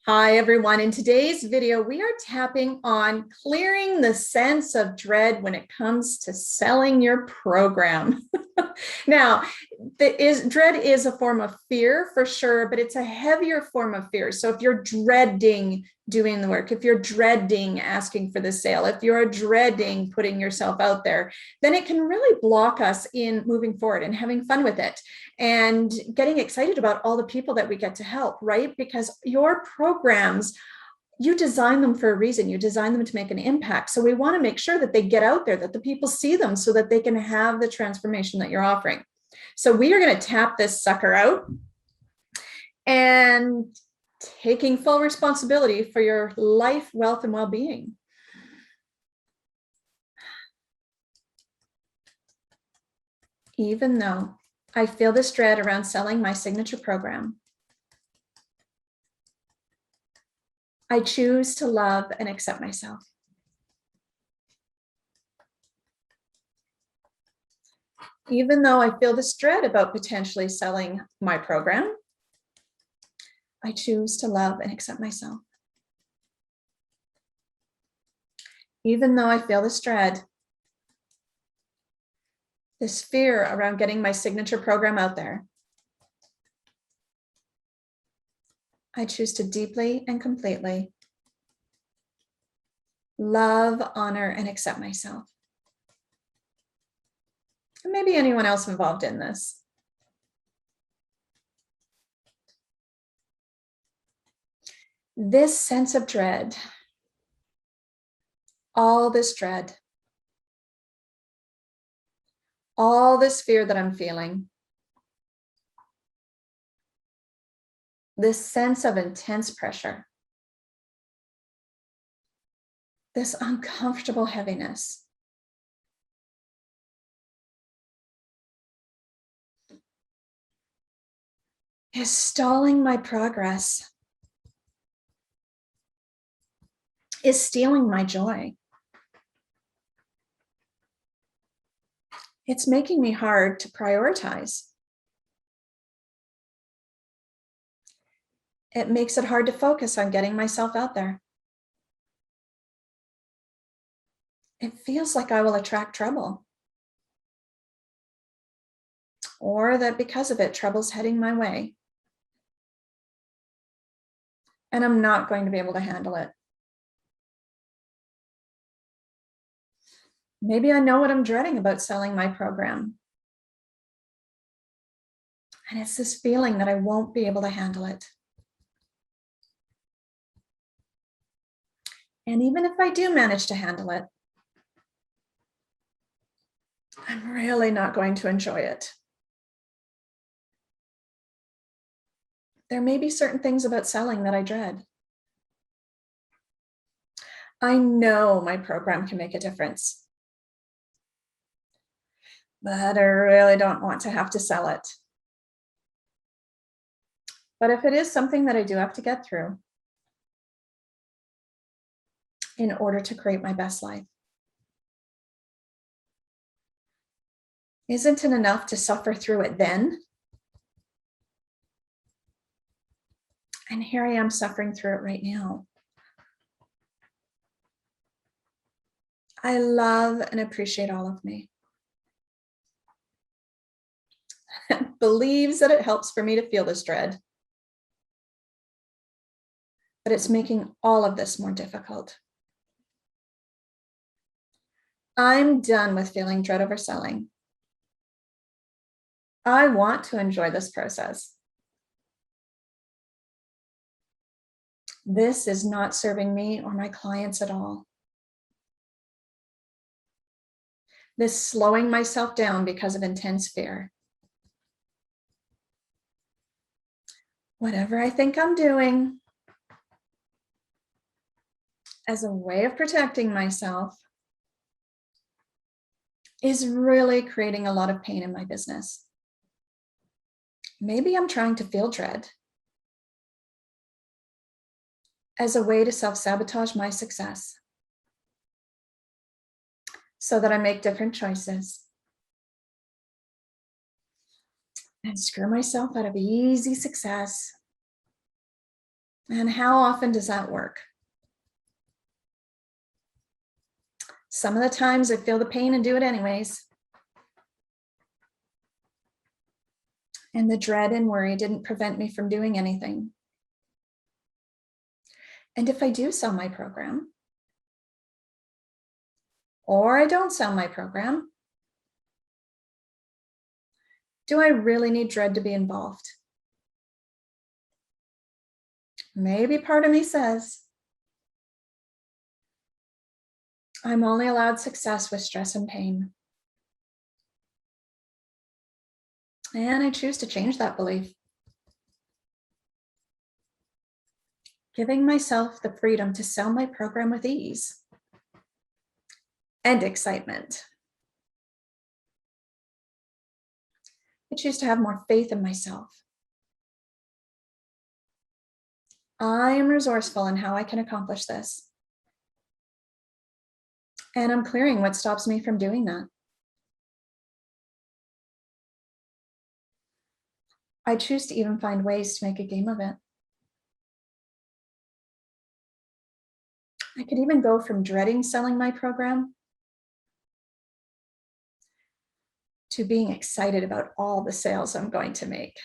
Hi everyone, in today's video we are tapping on clearing the sense of dread when it comes to selling your program. Now, dread is a form of fear for sure, but it's a heavier form of fear. So if you're dreading doing the work, if you're dreading asking for the sale, if you're dreading putting yourself out there, then it can really block us in moving forward and having fun with it and getting excited about all the people that we get to help, right? Because your programs, you design them for a reason. You design them to make an impact. So we want to make sure that they get out there, that the people see them so that they can have the transformation that you're offering. So we are going to tap this sucker out and taking full responsibility for your life, wealth, and well-being. Even though I feel this dread around selling my signature program, I choose to love and accept myself. Even though I feel this dread about potentially selling my program, I choose to love and accept myself. Even though I feel this dread, this fear around getting my signature program out there, I choose to deeply and completely love, honor, and accept myself. And maybe anyone else involved in this. This sense of dread, all this dread, all this fear that I'm feeling, this sense of intense pressure, this uncomfortable heaviness, is stalling my progress, is stealing my joy. It's making me hard to prioritize. It makes it hard to focus on getting myself out there. It feels like I will attract trouble, or that because of it, trouble's heading my way, and I'm not going to be able to handle it. Maybe I know what I'm dreading about selling my program, and it's this feeling that I won't be able to handle it. And even if I do manage to handle it, I'm really not going to enjoy it. There may be certain things about selling that I dread. I know my program can make a difference, but I really don't want to have to sell it. But if it is something that I do have to get through in order to create my best life, isn't it enough to suffer through it then? And here I am suffering through it right now. I love and appreciate all of me. Believes that it helps for me to feel this dread, but it's making all of this more difficult. I'm done with feeling dread over selling. I want to enjoy this process. This is not serving me or my clients at all. This slowing myself down because of intense fear. Whatever I think I'm doing as a way of protecting myself is really creating a lot of pain in my business. Maybe I'm trying to feel dread as a way to self-sabotage my success so that I make different choices and screw myself out of easy success And how often does that work? Some of the times I feel the pain and do it anyways. And the dread and worry didn't prevent me from doing anything. And if I do sell my program, or I don't sell my program, do I really need dread to be involved? Maybe part of me says, I'm only allowed success with stress and pain. And I choose to change that belief. Giving myself the freedom to sell my program with ease and excitement. I choose to have more faith in myself. I am resourceful in how I can accomplish this. And I'm clearing what stops me from doing that. I choose to even find ways to make a game of it. I could even go from dreading selling my program to being excited about all the sales I'm going to make.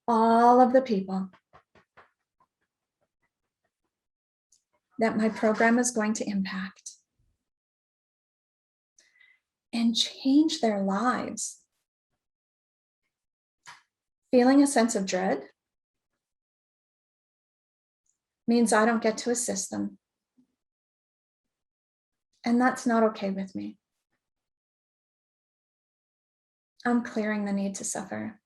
All of the people that my program is going to impact and change their lives. Feeling a sense of dread means I don't get to assist them. And that's not okay with me. I'm clearing the need to suffer.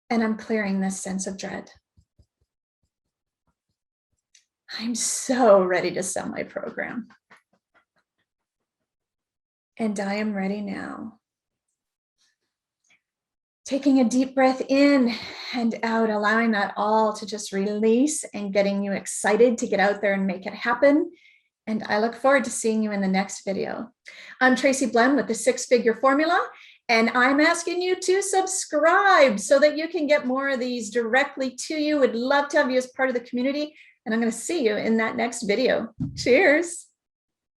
And I'm clearing this sense of dread. I'm so ready to sell my program. And I am ready now. Taking a deep breath in and out, allowing that all to just release and getting you excited to get out there and make it happen. And I look forward to seeing you in the next video. I'm Tracy Blehm with the 6-Figure Formula, and I'm asking you to subscribe so that you can get more of these directly to you. Would love to have you as part of the community, and I'm going to see you in that next video. Cheers.